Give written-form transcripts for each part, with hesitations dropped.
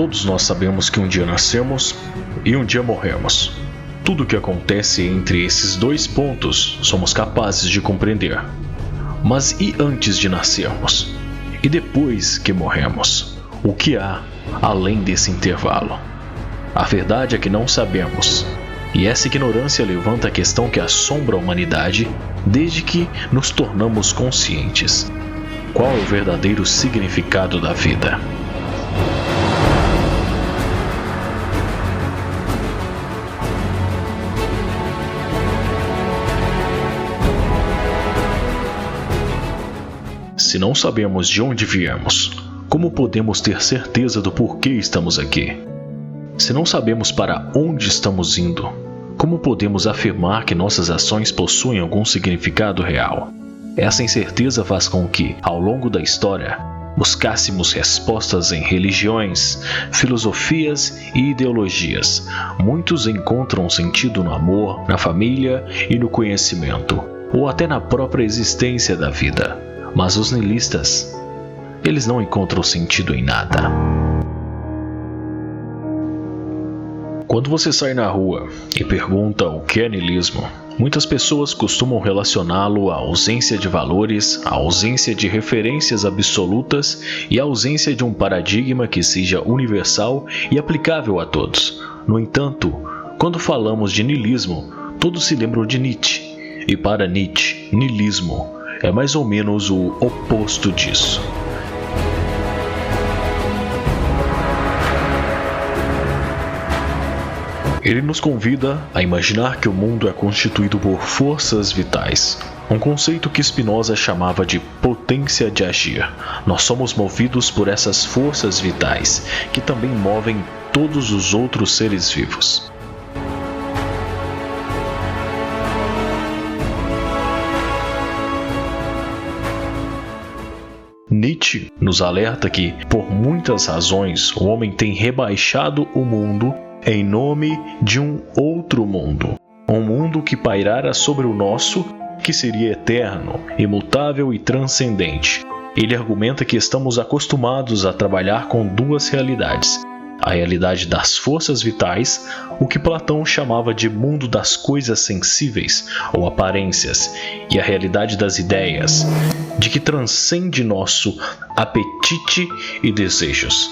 Todos nós sabemos que um dia nascemos e um dia morremos. Tudo o que acontece entre esses dois pontos somos capazes de compreender. Mas e antes de nascermos? E depois que morremos? O que há além desse intervalo? A verdade é que não sabemos. E essa ignorância levanta a questão que assombra a humanidade desde que nos tornamos conscientes. Qual é o verdadeiro significado da vida? Se não sabemos de onde viemos, como podemos ter certeza do porquê estamos aqui? Se não sabemos para onde estamos indo, como podemos afirmar que nossas ações possuem algum significado real? Essa incerteza faz com que, ao longo da história, buscássemos respostas em religiões, filosofias e ideologias. Muitos encontram sentido no amor, na família e no conhecimento, ou até na própria existência da vida. Mas os niilistas, eles não encontram sentido em nada. Quando você sai na rua e pergunta o que é niilismo, muitas pessoas costumam relacioná-lo à ausência de valores, à ausência de referências absolutas e à ausência de um paradigma que seja universal e aplicável a todos. No entanto, quando falamos de niilismo, todos se lembram de Nietzsche. E para Nietzsche, niilismo é mais ou menos o oposto disso. Ele nos convida a imaginar que o mundo é constituído por forças vitais, um conceito que Spinoza chamava de potência de agir. Nós somos movidos por essas forças vitais, que também movem todos os outros seres vivos. Nietzsche nos alerta que, por muitas razões, o homem tem rebaixado o mundo em nome de um outro mundo. Um mundo que pairara sobre o nosso, que seria eterno, imutável e transcendente. Ele argumenta que estamos acostumados a trabalhar com duas realidades. A realidade das forças vitais, o que Platão chamava de mundo das coisas sensíveis ou aparências, e a realidade das ideias, de que transcende nosso apetite e desejos.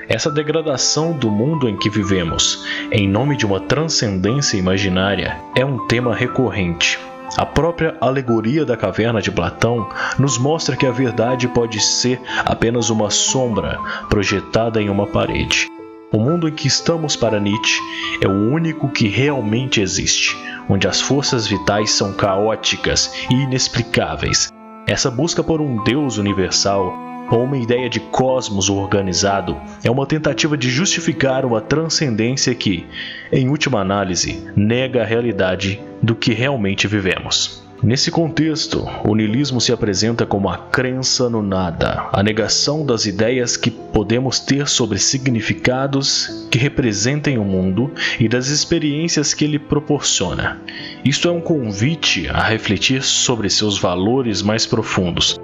Essa degradação do mundo em que vivemos, em nome de uma transcendência imaginária, é um tema recorrente. A própria alegoria da caverna de Platão nos mostra que a verdade pode ser apenas uma sombra projetada em uma parede. O mundo em que estamos para Nietzsche é o único que realmente existe, onde as forças vitais são caóticas e inexplicáveis. Essa busca por um Deus universal, ou uma ideia de cosmos organizado, é uma tentativa de justificar uma transcendência que, em última análise, nega a realidade do que realmente vivemos. Nesse contexto, o niilismo se apresenta como a crença no nada, a negação das ideias que podemos ter sobre significados que representem o mundo e das experiências que ele proporciona. Isto é um convite a refletir sobre seus valores mais profundos.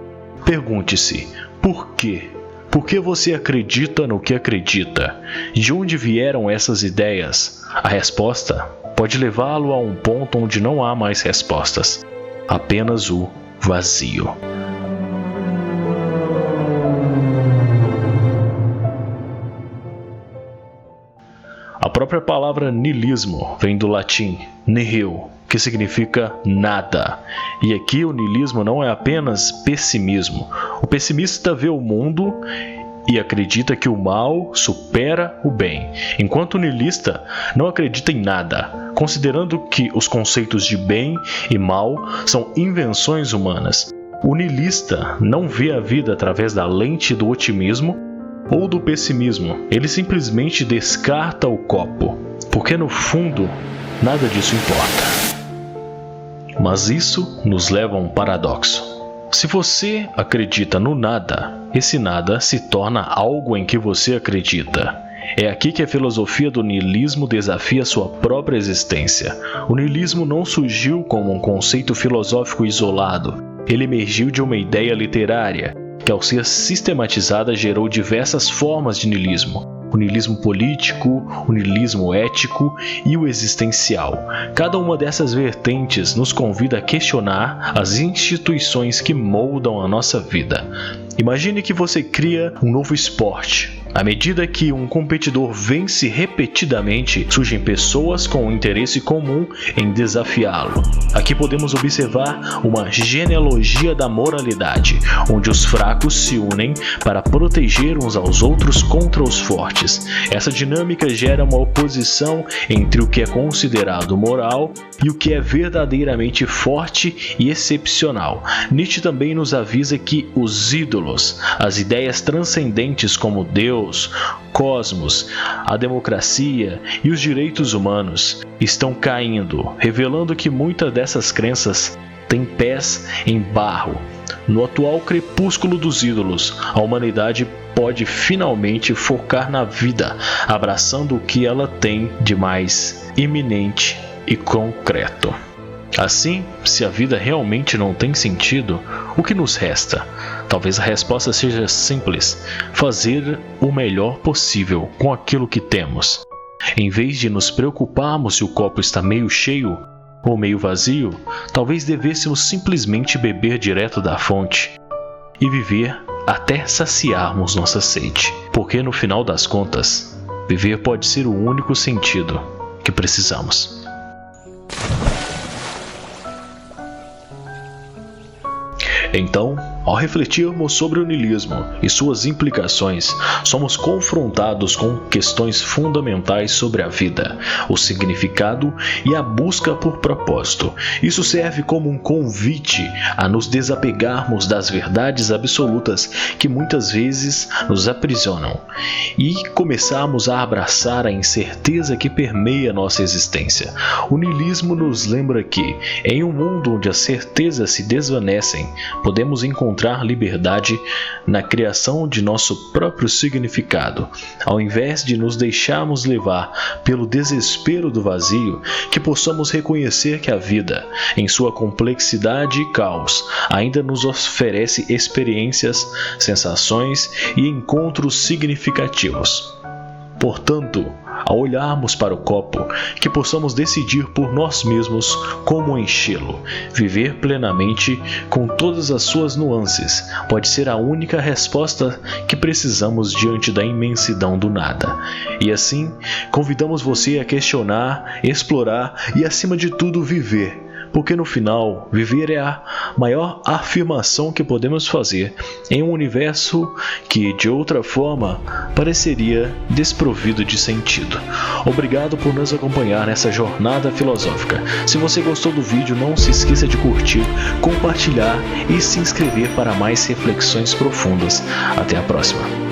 Pergunte-se, por quê? Por que você acredita no que acredita? De onde vieram essas ideias? A resposta pode levá-lo a um ponto onde não há mais respostas. Apenas o vazio. A própria palavra niilismo vem do latim nihil, que significa nada. E aqui o niilismo não é apenas pessimismo. O pessimista vê o mundo e acredita que o mal supera o bem, enquanto o niilista não acredita em nada, considerando que os conceitos de bem e mal são invenções humanas. O niilista não vê a vida através da lente do otimismo ou do pessimismo. Ele simplesmente descarta o copo, porque no fundo nada disso importa. Mas isso nos leva a um paradoxo. Se você acredita no nada, esse nada se torna algo em que você acredita. É aqui que a filosofia do niilismo desafia sua própria existência. O niilismo não surgiu como um conceito filosófico isolado. Ele emergiu de uma ideia literária, que ao ser sistematizada gerou diversas formas de niilismo. O o niilismo político, o niilismo ético e o existencial. Cada uma dessas vertentes nos convida a questionar as instituições que moldam a nossa vida. Imagine que você cria um novo esporte. À medida que um competidor vence repetidamente, surgem pessoas com um interesse comum em desafiá-lo. Aqui podemos observar uma genealogia da moralidade, onde os fracos se unem para proteger uns aos outros contra os fortes. Essa dinâmica gera uma oposição entre o que é considerado moral e o que é verdadeiramente forte e excepcional. Nietzsche também nos avisa que os ídolos, as ideias transcendentes como Deus, cosmos, a democracia e os direitos humanos estão caindo, revelando que muitas dessas crenças têm pés em barro. No atual crepúsculo dos ídolos, a humanidade pode finalmente focar na vida, abraçando o que ela tem de mais iminente e concreto. Assim, se a vida realmente não tem sentido, o que nos resta? Talvez a resposta seja simples: fazer o melhor possível com aquilo que temos. Em vez de nos preocuparmos se o copo está meio cheio ou meio vazio, talvez devêssemos simplesmente beber direto da fonte e viver até saciarmos nossa sede. Porque no final das contas, viver pode ser o único sentido que precisamos. Então, ao refletirmos sobre o niilismo e suas implicações, somos confrontados com questões fundamentais sobre a vida, o significado e a busca por propósito. Isso serve como um convite a nos desapegarmos das verdades absolutas que muitas vezes nos aprisionam e começarmos a abraçar a incerteza que permeia nossa existência. O niilismo nos lembra que, em um mundo onde as certezas se desvanecem, podemos encontrar liberdade na criação de nosso próprio significado. Ao invés de nos deixarmos levar pelo desespero do vazio, que possamos reconhecer que a vida, em sua complexidade e caos, ainda nos oferece experiências, sensações e encontros significativos. Portanto, ao olharmos para o copo, que possamos decidir por nós mesmos como enchê-lo. Viver plenamente com todas as suas nuances pode ser a única resposta que precisamos diante da imensidão do nada. E assim, convidamos você a questionar, explorar e, acima de tudo, viver. Porque no final, viver é a maior afirmação que podemos fazer em um universo que, de outra forma, pareceria desprovido de sentido. Obrigado por nos acompanhar nessa jornada filosófica. Se você gostou do vídeo, não se esqueça de curtir, compartilhar e se inscrever para mais reflexões profundas. Até a próxima!